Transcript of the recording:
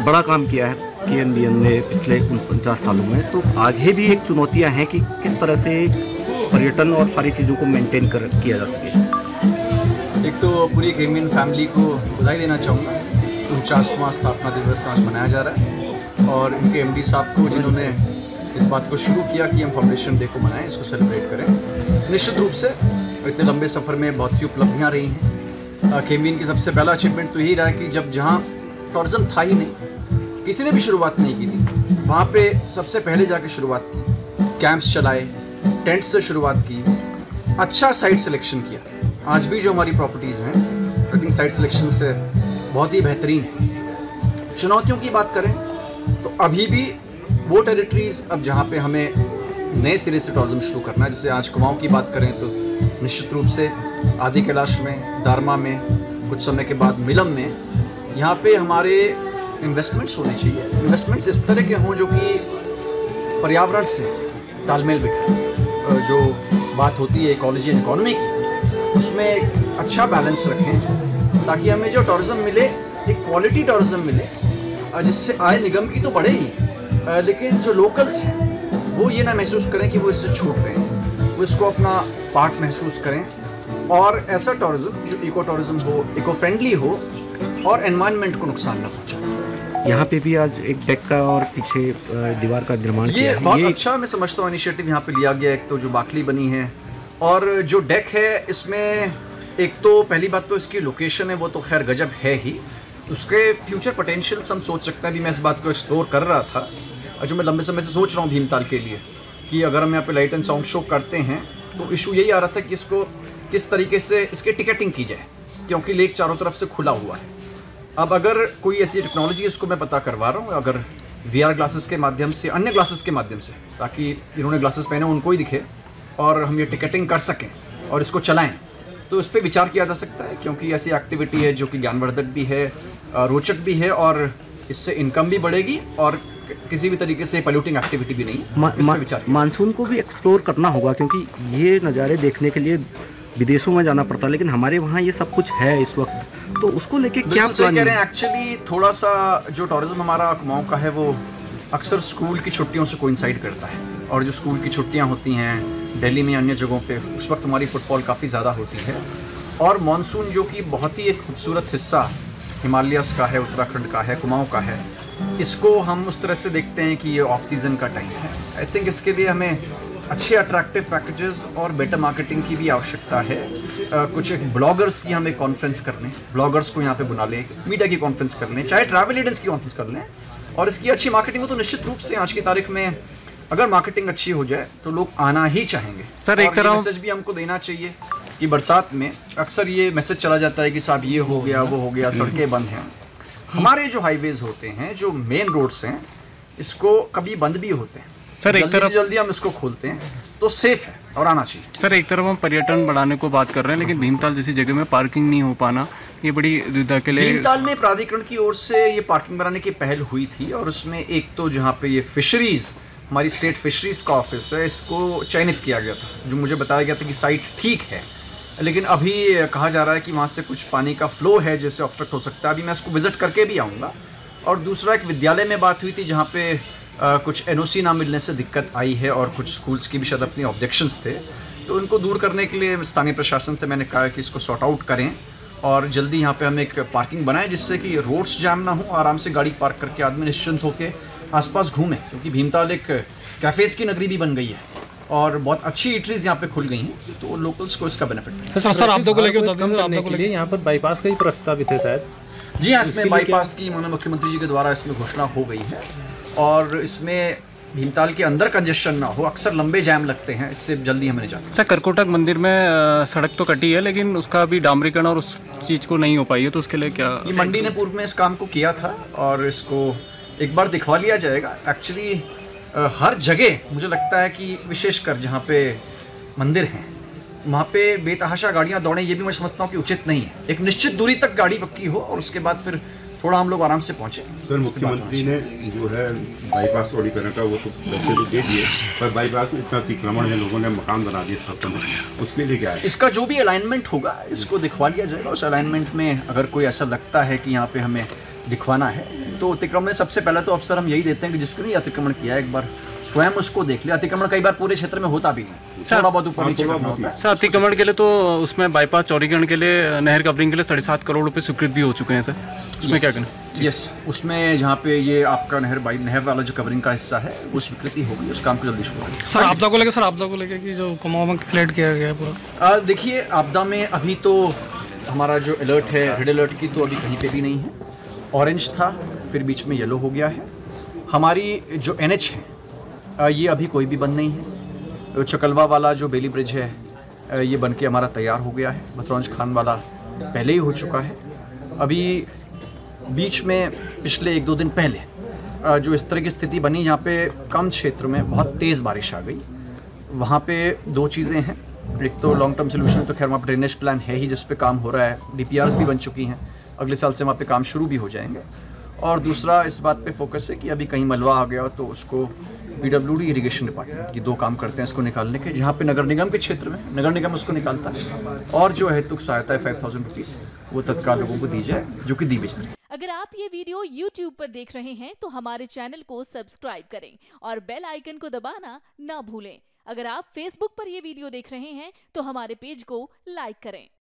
बड़ा काम किया है KNBN ने पिछले 49 सालों में, तो आगे भी एक चुनौतियां हैं कि किस तरह से पर्यटन और सारी चीज़ों को मेंटेन किया जा सके। एक तो पूरी KNBN फैमिली को बधाई देना चाहूँगा, 49वां स्थापना दिवस आज मनाया जा रहा है और उनके MD साहब को जिन्होंने इस बात को शुरू किया कि हम फाउंडेशन डे को मनाएं, इसको सेलिब्रेट करें। निश्चित रूप से इतने लंबे सफ़र में बहुत सी उपलब्धियाँ रही हैं। KNBN की सबसे पहला अचीवमेंट तो यही रहा है कि जब जहाँ टूरिज़्म था ही नहीं, किसी ने भी शुरुआत नहीं की थी, वहाँ पे सबसे पहले जाके शुरुआत की, कैंप्स चलाए, टेंट से शुरुआत की, अच्छा साइट सिलेक्शन किया। आज भी जो हमारी प्रॉपर्टीज़ हैं, आई थिंक साइट सिलेक्शन से बहुत ही बेहतरीन है। चुनौतियों की बात करें तो अभी भी वो टेरिटरीज़ अब जहाँ पे हमें नए सिरे से टूरिज़्म शुरू करना है, जैसे आज कुमाऊँ की बात करें तो निश्चित रूप से आदि कैलाश में, दारमा में, कुछ समय के बाद मिलम में, यहाँ पे हमारे इन्वेस्टमेंट्स होने चाहिए। इन्वेस्टमेंट्स इस तरह के हों जो कि पर्यावरण से तालमेल बिठाएं। जो बात होती है इकोलॉजी एंड इकोनॉमी की, उसमें एक अच्छा बैलेंस रखें ताकि हमें जो टूरिज़्म मिले, एक क्वालिटी टूरिज़्म मिले, जिससे आय निगम की तो बढ़े ही, लेकिन जो लोकल्स हैं वो ये ना महसूस करें कि वो इससे छूट रहे हैं, वो इसको अपना पार्ट महसूस करें और ऐसा टूरिज़्म जो इको टूरिज़्म हो, इको फ्रेंडली हो और एनवायरनमेंट को नुकसान न पहुँचाए। यहाँ पे भी आज एक डेक का और पीछे दीवार का निर्माण किया है। बहुत अच्छा मैं समझता हूँ इनिशिएटिव यहाँ पे लिया गया। एक तो जो बाकली बनी है और जो डेक है, इसमें एक तो पहली बात तो इसकी लोकेशन है, वो तो खैर गजब है ही, उसके फ्यूचर पोटेंशियल्स हम सोच सकते हैं। अभी मैं इस बात को एक्सप्लोर कर रहा था, जो मैं लंबे समय से सोच रहा हूँ भीमताल के लिए, कि अगर हम यहाँ पे लाइट एंड साउंड शो करते हैं तो इशू यही आ रहा था कि इसको किस तरीके से इसके टिकटिंग की जाए, क्योंकि लेक चारों तरफ से खुला हुआ है। अब अगर कोई ऐसी टेक्नोलॉजी, इसको मैं पता करवा रहा हूँ, अगर VR ग्लासेस के माध्यम से, अन्य ग्लासेस के माध्यम से, ताकि इन्होंने ग्लासेस पहने उनको ही दिखे और हम ये टिकटिंग कर सकें और इसको चलाएं, तो इस पर विचार किया जा सकता है। क्योंकि ऐसी एक्टिविटी है जो कि ज्ञानवर्धक भी है, रोचक भी है और इससे इनकम भी बढ़ेगी और किसी भी तरीके से पॉल्यूटिंग एक्टिविटी भी नहीं। मानसून को भी एक्सप्लोर करना होगा, क्योंकि ये नज़ारे देखने के लिए विदेशों में जाना पड़ता है, लेकिन हमारे वहाँ ये सब कुछ है इस वक्त, तो उसको लेके क्या प्लान कह रहे हैं। एक्चुअली थोड़ा सा जो टूरिज्म हमारा कुमाऊँ का है वो अक्सर स्कूल की छुट्टियों से कोइंसाइड करता है, और जो स्कूल की छुट्टियाँ होती हैं दिल्ली में, अन्य जगहों पे, उस वक्त हमारी फुटफॉल काफ़ी ज़्यादा होती है। और मानसून जो कि बहुत ही एक खूबसूरत हिस्सा हिमालयस का है, उत्तराखंड का है, कुमाऊँ का है, इसको हम उस तरह से देखते हैं कि ये ऑफ सीज़न का टाइम है। आई थिंक इसके लिए हमें अच्छे अट्रैक्टिव पैकेजेस और बेटर मार्केटिंग की भी आवश्यकता है। कुछ एक ब्लॉगर्स की हम एक कॉन्फ्रेंस कर लें, ब्लॉगर्स को यहाँ पे बुला लें, मीडिया की कॉन्फ्रेंस कर लें, चाहे ट्रैवल एजेंट्स की कॉन्फ्रेंस कर लें, और इसकी अच्छी मार्केटिंग हो तो निश्चित रूप से आज की तारीख में अगर मार्केटिंग अच्छी हो जाए तो लोग आना ही चाहेंगे। सर, एक तरह मैसेज भी हमको देना चाहिए कि बरसात में अक्सर ये मैसेज चला जाता है कि साहब ये हो गया, वो हो गया, सड़कें बंद हैं। हमारे जो हाईवेज होते हैं, जो मेन रोड्स हैं, इसको कभी बंद भी होते हैं। सर, एक तरफ जल्दी हम इसको खोलते हैं तो सेफ है और आना चाहिए। सर, एक तरफ हम पर्यटन बढ़ाने को बात कर रहे हैं, लेकिन भीमताल जैसी जगह में पार्किंग नहीं हो पाना, ये बड़ी दुविधा के लिए। भीमताल में प्राधिकरण की ओर से ये पार्किंग बनाने की पहल हुई थी, और उसमें एक तो जहाँ पे ये फिशरीज, हमारी स्टेट फिशरीज का ऑफिस है, इसको चयनित किया गया था, जो मुझे बताया गया था कि साइट ठीक है, लेकिन अभी कहा जा रहा है कि वहाँ से कुछ पानी का फ्लो है जिससे ऑब्स्ट्रक्ट हो सकता है। अभी मैं इसको विजिट करके भी आऊँगा। और दूसरा, एक विद्यालय में बात हुई थी जहाँ पे कुछ NOC ना मिलने से दिक्कत आई है, और कुछ स्कूल्स की भी शायद अपनी ऑब्जेक्शंस थे, तो उनको दूर करने के लिए स्थानीय प्रशासन से मैंने कहा कि इसको सॉर्ट आउट करें और जल्दी यहाँ पे हम एक पार्किंग बनाएं, जिससे कि रोड्स जाम ना हो, आराम से गाड़ी पार्क करके आदमी निश्चिंत होकर आसपास घूमें। क्योंकि भीमताल एक कैफ़ेज़ की नगरी भी बन गई है और बहुत अच्छी ईटरीज यहाँ पे खुल गई हैं, तो लोकल्स को इसका बेनिफिट है। सर, आपदा को लेकर यहाँ पर बाईपास का ही प्रस्तावित है शायद। जी हाँ, इसमें बाईपास की माननीय मुख्यमंत्री जी के द्वारा इसमें घोषणा हो गई है, और इसमें भीमताल के अंदर कंजेशन ना हो, अक्सर लंबे जाम लगते हैं, इससे जल्दी हमें निजात। सर, करकोटक मंदिर में सड़क तो कटी है, लेकिन उसका भी डामरीकरण और उस चीज़ को नहीं हो पाई है, तो उसके लिए क्या? ये मंडी ने पूर्व में इस काम को किया था और इसको एक बार दिखवा लिया जाएगा। एक्चुअली हर जगह मुझे लगता है कि विशेषकर जहाँ पे मंदिर हैं वहाँ पे बेतहाशा गाड़ियाँ दौड़ें, ये भी मैं समझता हूँ कि उचित नहीं है। एक निश्चित दूरी तक गाड़ी पक्की हो और उसके बाद फिर थोड़ा हम लोग आराम से पहुँचे। सर, मुख्यमंत्री ने जो है बाईपास चौड़ीकरण का वो तो पैसे तो दे दिए, पर बाईपास में इतना अतिक्रमण है, लोगों ने मकान बना दिए सब, उसके लिए क्या है? इसका जो भी अलाइनमेंट होगा इसको दिखवा लिया जाएगा। उस अलाइनमेंट में अगर कोई ऐसा लगता है कि यहाँ पे हमें दिखवाना है, तो अतिक्रमण सबसे पहले तो अवसर हम यही देते हैं कि जिसने भी अतिक्रमण किया है एक बार स्वयं उसको देख लिया। अतिक्रमण कई बार पूरे क्षेत्र में होता भी नहीं, थोड़ा बहुत ऊपर नीचे करना होता है। सर अतिक्रमण के लिए तो उसमें बाईपास चौड़ीकरण के लिए नहर कवरिंग के लिए 7.5 करोड़ रुपए स्वीकृत भी हो चुके हैं सर, उसमें क्या करना? यस, उसमें जहाँ पे ये आपका नहर वाला जो कवरिंग का हिस्सा है वो स्वीकृति होगी, उस काम को जल्दी शुरू होगा। सर आपदा को लेकर कि जो कुमाऊं में क्लियर किया गया है पूरा, देखिए आपदा में अभी तो हमारा जो अलर्ट है रेड अलर्ट की तो अभी कहीं पे भी नहीं है। ऑरेंज था, फिर बीच में येलो हो गया है। हमारी जो NH है ये अभी कोई भी बंद नहीं है। चकलवा वाला जो बेली ब्रिज है ये बन के हमारा तैयार हो गया है। भतरौंज खान वाला पहले ही हो चुका है। अभी बीच में पिछले 1-2 दिन पहले जो इस तरह की स्थिति बनी यहाँ पे कम क्षेत्र में बहुत तेज़ बारिश आ गई, वहाँ पे 2 चीज़ें हैं। एक तो लॉन्ग टर्म सोल्यूशन तो खैर वहाँ पर ड्रेनेज प्लान है ही जिस पे काम हो रहा है, DPRs भी बन चुकी हैं, अगले साल से वहाँ पे काम शुरू भी हो जाएंगे। और दूसरा इस बात पे फोकस है कि अभी कहीं मलबा आ गया तो उसको PWD इरिगेशन डिपार्टमेंट की 2 काम करते हैं इसको निकालने के, जहाँ पे नगर निगम के क्षेत्र में नगर निगम उसको निकालता है और जो हेतुक सहायता है 5000 रुपीज़ वो तत्काल लोगों को दी जाए, जो कि दी भी जा रही है। अगर आप ये वीडियो YouTube पर देख रहे हैं तो हमारे चैनल को सब्सक्राइब करें और बेल आइकन को दबाना ना भूलें। अगर आप Facebook पर ये वीडियो देख रहे हैं तो हमारे पेज को लाइक करें।